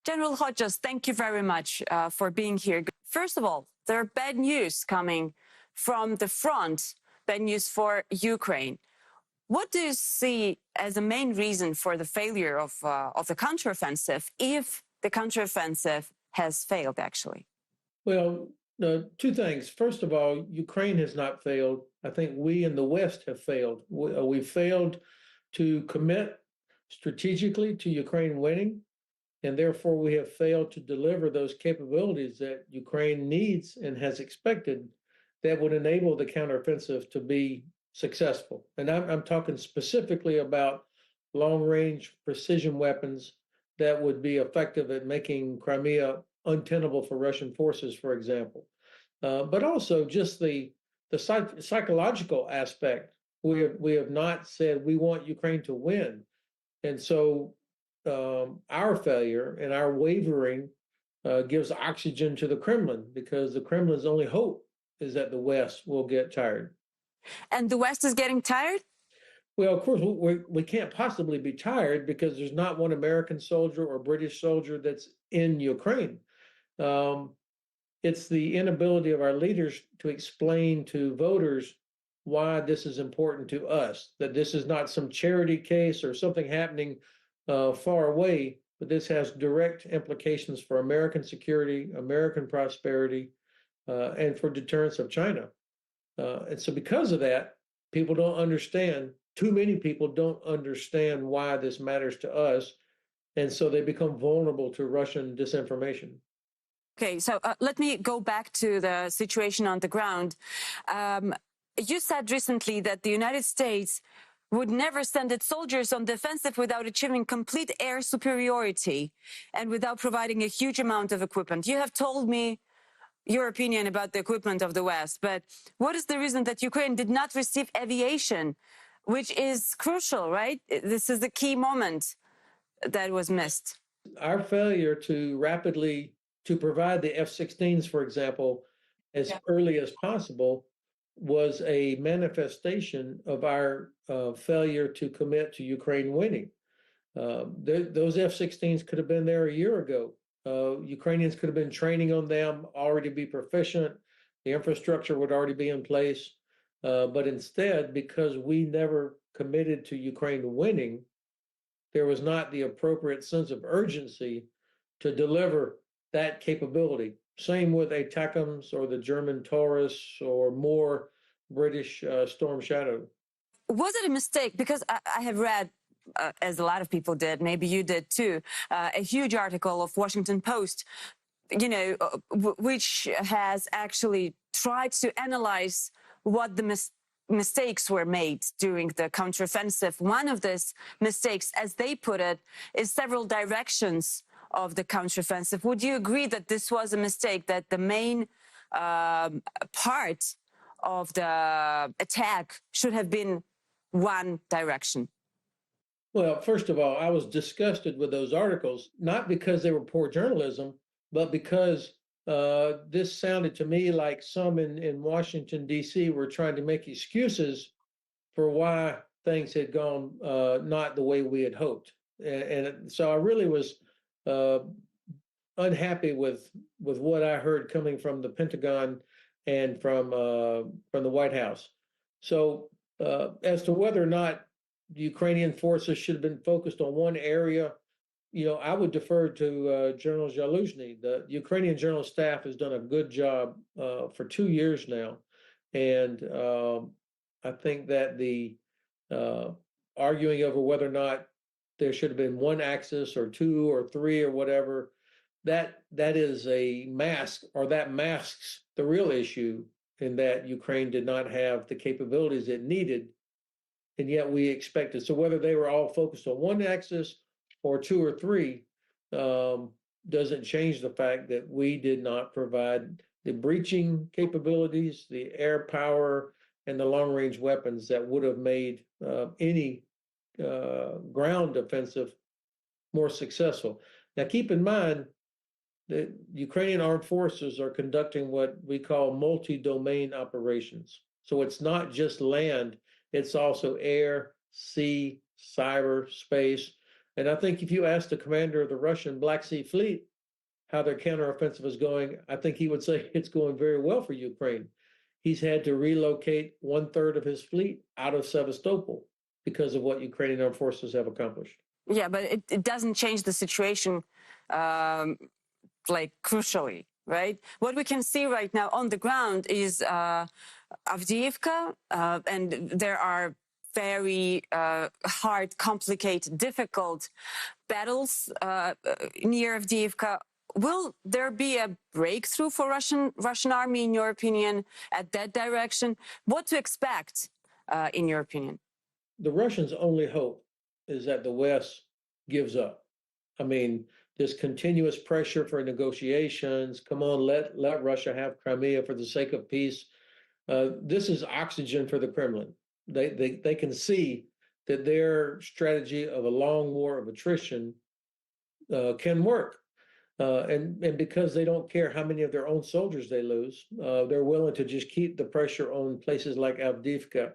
General Hodges, thank you very much for being here. First of all, there are bad news coming from the front, bad news for Ukraine. What do you see as the main reason for the failure of the counteroffensive, if the counteroffensive has failed, actually? Well, two things. First of all, Ukraine has not failed. I think we in the West have failed. We failed to commit strategically to Ukraine winning, and therefore we have failed to deliver those capabilities that Ukraine needs and has expected that would enable the counteroffensive to be successful. And I'm talking specifically about long-range precision weapons that would be effective at making Crimea untenable for Russian forces, for example. But also just the psychological aspect. We have not said we want Ukraine to win. And so our failure and our wavering gives oxygen to the Kremlin, because the Kremlin's only hope is that the West will get tired. And the West is getting tired? Well, of course, we can't possibly be tired because there's not one American soldier or British soldier that's in Ukraine. It's the inability of our leaders to explain to voters why this is important to us, that this is not some charity case or something happening far away, but this has direct implications for American security, American prosperity, and for deterrence of China. And so because of that, people don't understand. Too many people don't understand why this matters to us. And so they become vulnerable to Russian disinformation. Okay, so let me go back to the situation on the ground. You said recently that the United States would never send its soldiers on the offensive without achieving complete air superiority and without providing a huge amount of equipment. You have told me your opinion about the equipment of the West, but what is the reason that Ukraine did not receive aviation, which is crucial, right? This is the key moment that was missed. Our failure to rapidly provide the F-16s, for example, as early as possible was a manifestation of our failure to commit to Ukraine winning. Those F-16s could have been there a year ago. Ukrainians could have been training on them, already be proficient. The infrastructure would already be in place. But instead, because we never committed to Ukraine winning, there was not the appropriate sense of urgency to deliver that capability. Same with ATACMS or the German Taurus or more British Storm Shadow. Was it a mistake? Because I have read, as a lot of people did, maybe you did too, a huge article of Washington Post, which has actually tried to analyze what the mistakes were made during the counteroffensive. One of these mistakes, as they put it, is several directions of the counteroffensive. Would you agree that this was a mistake, that the main part of the attack should have been one direction? Well, first of all, I was disgusted with those articles, not because they were poor journalism, but because this sounded to me like some in Washington, D.C. were trying to make excuses for why things had gone not the way we had hoped. And so I really was unhappy with what I heard coming from the Pentagon and from the White House. So as to whether or not the Ukrainian forces should have been focused on one area, I would defer to General Zaluzhny. The Ukrainian General Staff has done a good job for 2 years now. And I think that the arguing over whether or not there should have been one axis or two or three or whatever, that is a mask, or that masks the real issue, in that Ukraine did not have the capabilities it needed, and yet we expected. So whether they were all focused on one axis or two or three doesn't change the fact that we did not provide the breaching capabilities, the air power, and the long-range weapons that would have made any ground offensive more successful. Now, keep in mind that Ukrainian armed forces are conducting what we call multi-domain operations. So it's not just land, it's also air, sea, cyber, space. And I think if you ask the commander of the Russian Black Sea Fleet how their counteroffensive is going, I think he would say it's going very well for Ukraine. He's had to relocate 1/3 of his fleet out of Sevastopol because of what Ukrainian armed forces have accomplished. Yeah, but it doesn't change the situation like crucially, right? What we can see right now on the ground is Avdiivka, and there are very hard, complicated, difficult battles near Avdiivka. Will there be a breakthrough for Russian army, in your opinion, at that direction? What to expect, in your opinion? The Russians' only hope is that the West gives up. I mean, this continuous pressure for negotiations. Come on, let Russia have Crimea for the sake of peace. This is oxygen for the Kremlin. They can see that their strategy of a long war of attrition can work. And because they don't care how many of their own soldiers they lose, they're willing to just keep the pressure on places like Avdiivka.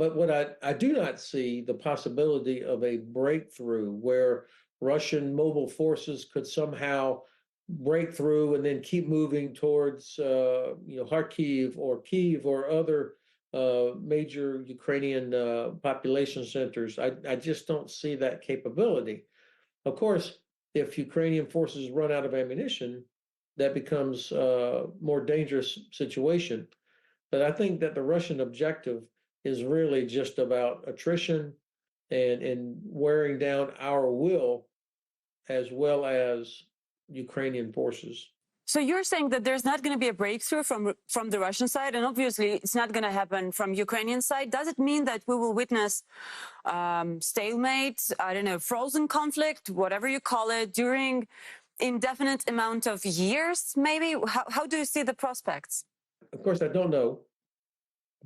But what I do not see the possibility of a breakthrough where Russian mobile forces could somehow break through and then keep moving towards Kharkiv or Kyiv or other major Ukrainian population centers. I just don't see that capability. Of course, if Ukrainian forces run out of ammunition, that becomes a more dangerous situation. But I think that the Russian objective is really just about attrition and wearing down our will as well as Ukrainian forces. So you're saying that there's not going to be a breakthrough from the Russian side, and obviously it's not going to happen from Ukrainian side. Does it mean that we will witness stalemate, I don't know, frozen conflict, whatever you call it, during indefinite amount of years, maybe? How do you see the prospects? Of course, I don't know.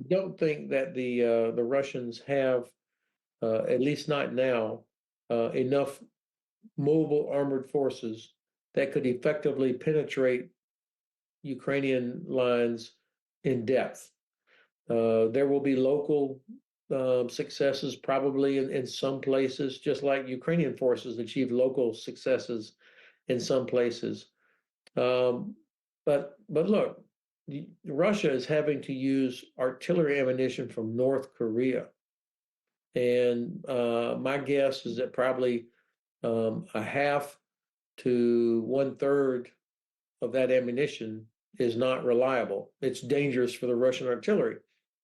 I don't think that the Russians have, at least not now, enough mobile armored forces that could effectively penetrate Ukrainian lines in depth. There will be local successes probably in some places, just like Ukrainian forces achieved local successes in some places. But look, Russia is having to use artillery ammunition from North Korea. And my guess is that probably a half to 1/3 of that ammunition is not reliable. It's dangerous for the Russian artillery.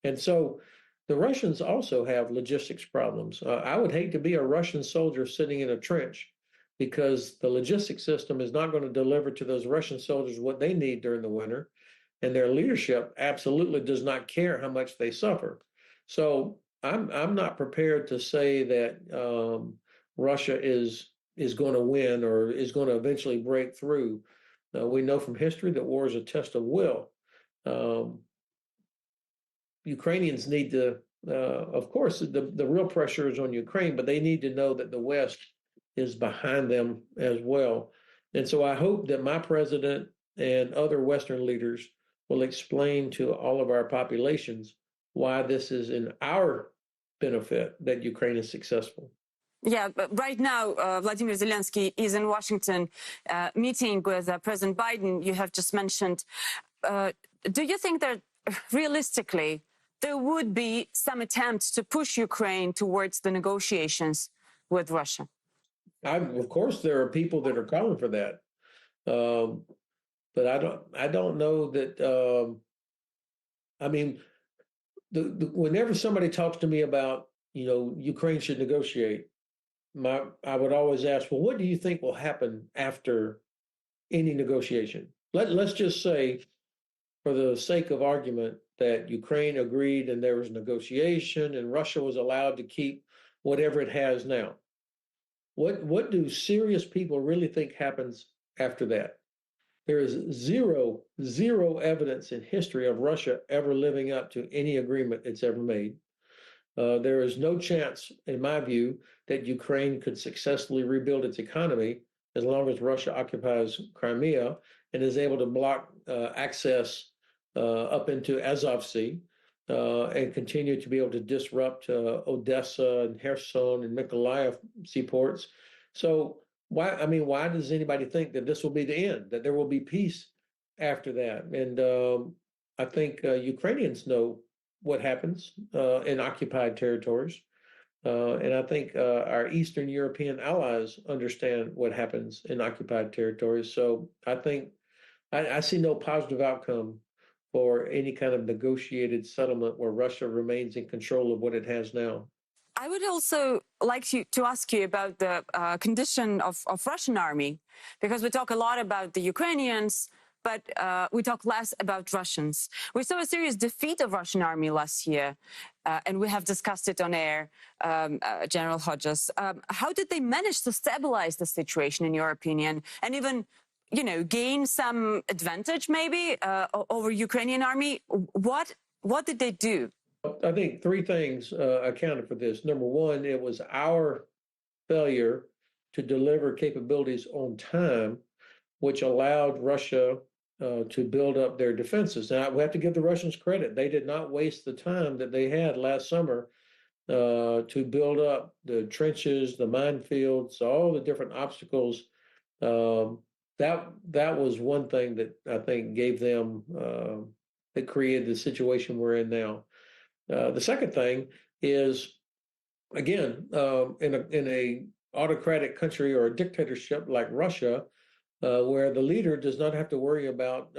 And so the Russians also have logistics problems. I would hate to be a Russian soldier sitting in a trench because the logistics system is not going to deliver to those Russian soldiers what they need during the winter. And their leadership absolutely does not care how much they suffer. So I'm not prepared to say that Russia is going to win or is going to eventually break through. We know from history that war is a test of will. Ukrainians need to, of course, the real pressure is on Ukraine, but they need to know that the West is behind them as well. And so I hope that my president and other Western leaders will explain to all of our populations why this is in our benefit that Ukraine is successful. Yeah, but right now, Vladimir Zelensky is in Washington meeting with President Biden, you have just mentioned. Do you think that realistically there would be some attempts to push Ukraine towards the negotiations with Russia? Of course, there are people that are calling for that. But I don't know that, I mean, whenever somebody talks to me about, Ukraine should negotiate, I would always ask, well, what do you think will happen after any negotiation? Let's just say, for the sake of argument, that Ukraine agreed and there was negotiation and Russia was allowed to keep whatever it has now. What do serious people really think happens after that? There is zero evidence in history of Russia ever living up to any agreement it's ever made. There is no chance, in my view, that Ukraine could successfully rebuild its economy as long as Russia occupies Crimea and is able to block access up into Azov Sea. and continue to be able to disrupt Odessa and Kherson and Mykolaiv seaports. So why does anybody think that this will be the end, that there will be peace after that? And I think Ukrainians know what happens in occupied territories. And I think our Eastern European allies understand what happens in occupied territories. So I think I see no positive outcome for any kind of negotiated settlement where Russia remains in control of what it has now. I would also like to ask you about the condition of Russian army, because we talk a lot about the Ukrainians, but we talk less about Russians. We saw a serious defeat of Russian army last year, and we have discussed it on air, General Hodges. How did they manage to stabilize the situation, in your opinion, and even, you know, gain some advantage maybe over Ukrainian army? What did they do? I think three things accounted for this. Number one, it was our failure to deliver capabilities on time, which allowed Russia to build up their defenses. Now, we have to give the Russians credit. They did not waste the time that they had last summer to build up the trenches, the minefields, all the different obstacles. That was one thing that I think gave them, that created the situation we're in now. The second thing is, again, in a autocratic country or a dictatorship like Russia, where the leader does not have to worry about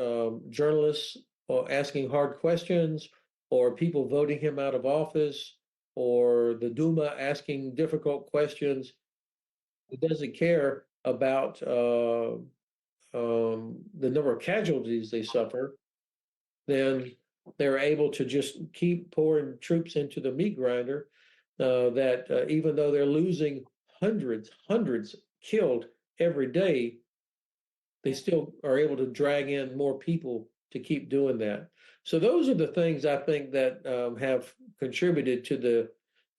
journalists or asking hard questions, or people voting him out of office, or the Duma asking difficult questions. He doesn't care about the number of casualties they suffer. Then they're able to just keep pouring troops into the meat grinder, that even though they're losing hundreds killed every day, they still are able to drag in more people to keep doing that. So those are the things I think that have contributed to the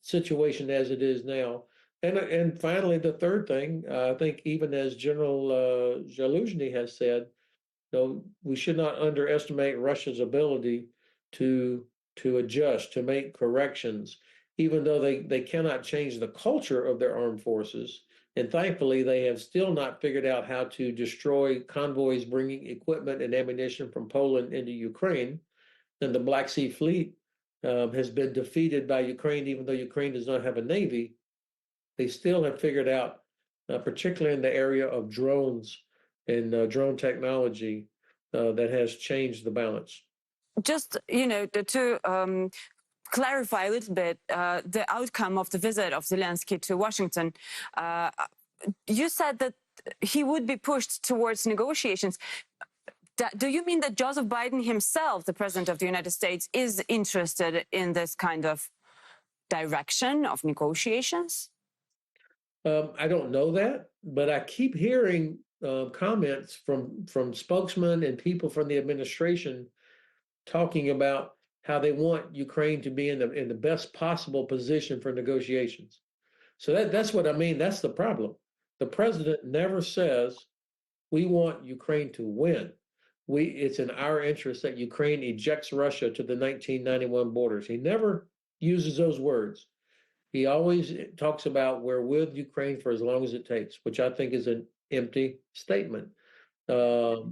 situation as it is now. And finally, the third thing, I think, even as General Zaluzhny has said, we should not underestimate Russia's ability to adjust, to make corrections, even though they cannot change the culture of their armed forces. And thankfully, they have still not figured out how to destroy convoys bringing equipment and ammunition from Poland into Ukraine. And the Black Sea Fleet has been defeated by Ukraine, even though Ukraine does not have a navy. They still have figured out, particularly in the area of drones and drone technology, that has changed the balance. Just, to clarify a little bit the outcome of the visit of Zelensky to Washington, you said that he would be pushed towards negotiations. Do you mean that Joseph Biden himself, the president of the United States, is interested in this kind of direction of negotiations? I don't know that, but I keep hearing comments from spokesmen and people from the administration talking about how they want Ukraine to be in the best possible position for negotiations. So that's what I mean. That's the problem. The president never says we want Ukraine to win. It's in our interest that Ukraine ejects Russia to the 1991 borders. He never uses those words. He always talks about we're with Ukraine for as long as it takes, which I think is an empty statement. I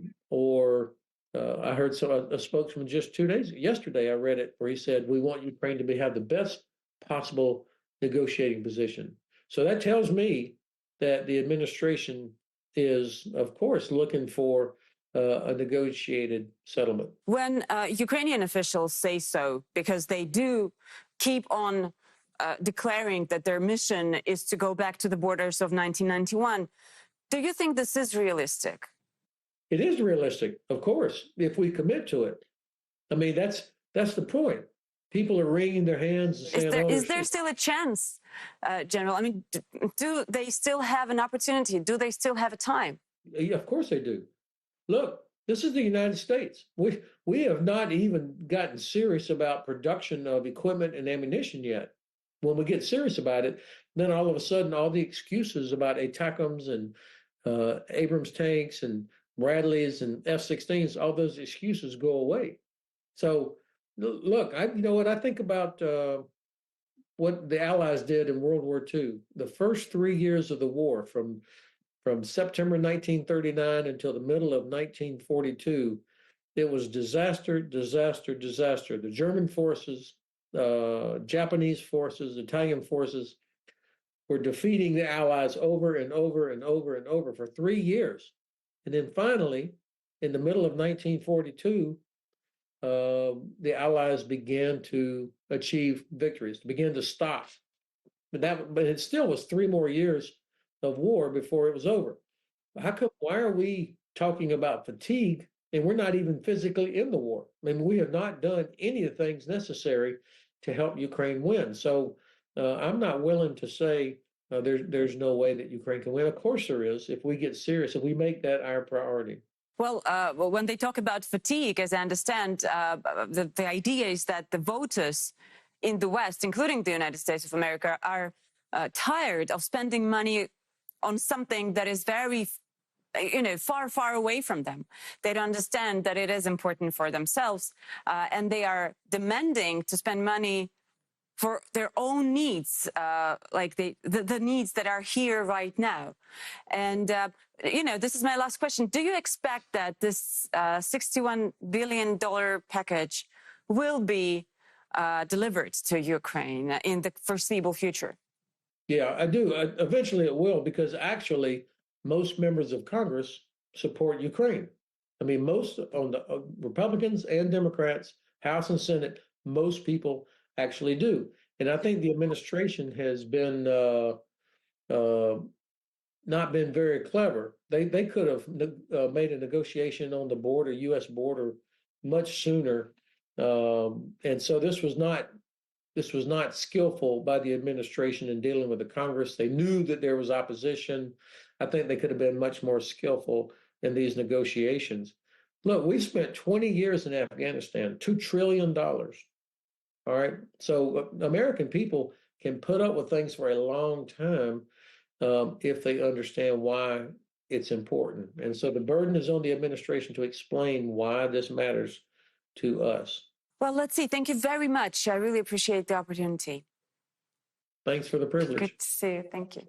heard a spokesman just yesterday, I read it, where he said, we want Ukraine to have the best possible negotiating position. So that tells me that the administration is, of course, looking for a negotiated settlement. When Ukrainian officials say so, because they do keep on declaring that their mission is to go back to the borders of 1991, do you think this is realistic? It is realistic, of course, if we commit to it. I mean, that's the point. People are wringing their hands and saying, is there still a chance, General? I mean, do they still have an opportunity? Do they still have a time? Yeah, of course they do. Look, this is the United States. We have not even gotten serious about production of equipment and ammunition yet. When we get serious about it, then all of a sudden, all the excuses about ATACMS and Abrams tanks and Bradleys and F-16s, all those excuses go away. So Look, you know what I think about what the Allies did in World War II. The first 3 years of the war, from September 1939 until the middle of 1942, it was disaster, disaster, disaster. The German forces, Japanese forces, Italian forces were defeating the Allies over and over and over and over for 3 years. And then finally, in the middle of 1942, the Allies began to achieve victories, began to stop. But it still was 3 more years of war before it was over. Why are we talking about fatigue and we're not even physically in the war? I mean, we have not done any of the things necessary to help Ukraine win. So I'm not willing to say there's no way that Ukraine can win. Of course there is, if we get serious, if we make that our priority. Well, when they talk about fatigue, as I understand, the idea is that the voters in the West, including the United States of America, are tired of spending money on something that is very, far, far away from them. They don't understand that it is important for themselves, and they are demanding to spend money for their own needs, like the needs that are here right now. And, this is my last question. Do you expect that this $61 billion package will be delivered to Ukraine in the foreseeable future? Yeah, I do. Eventually it will, because actually most members of Congress support Ukraine. I mean, most on the Republicans and Democrats, House and Senate, most people actually do. And I think the administration has been not been very clever. They could have made a negotiation on the border, U.S. border, much sooner. And so this was not skillful by the administration in dealing with the Congress. They knew that there was opposition. I think they could have been much more skillful in these negotiations. Look, we spent 20 years in Afghanistan, $2 trillion. All right. So American people can put up with things for a long time if they understand why it's important. And so the burden is on the administration to explain why this matters to us. Well, let's see. Thank you very much. I really appreciate the opportunity. Thanks for the privilege. Good to see you. Thank you.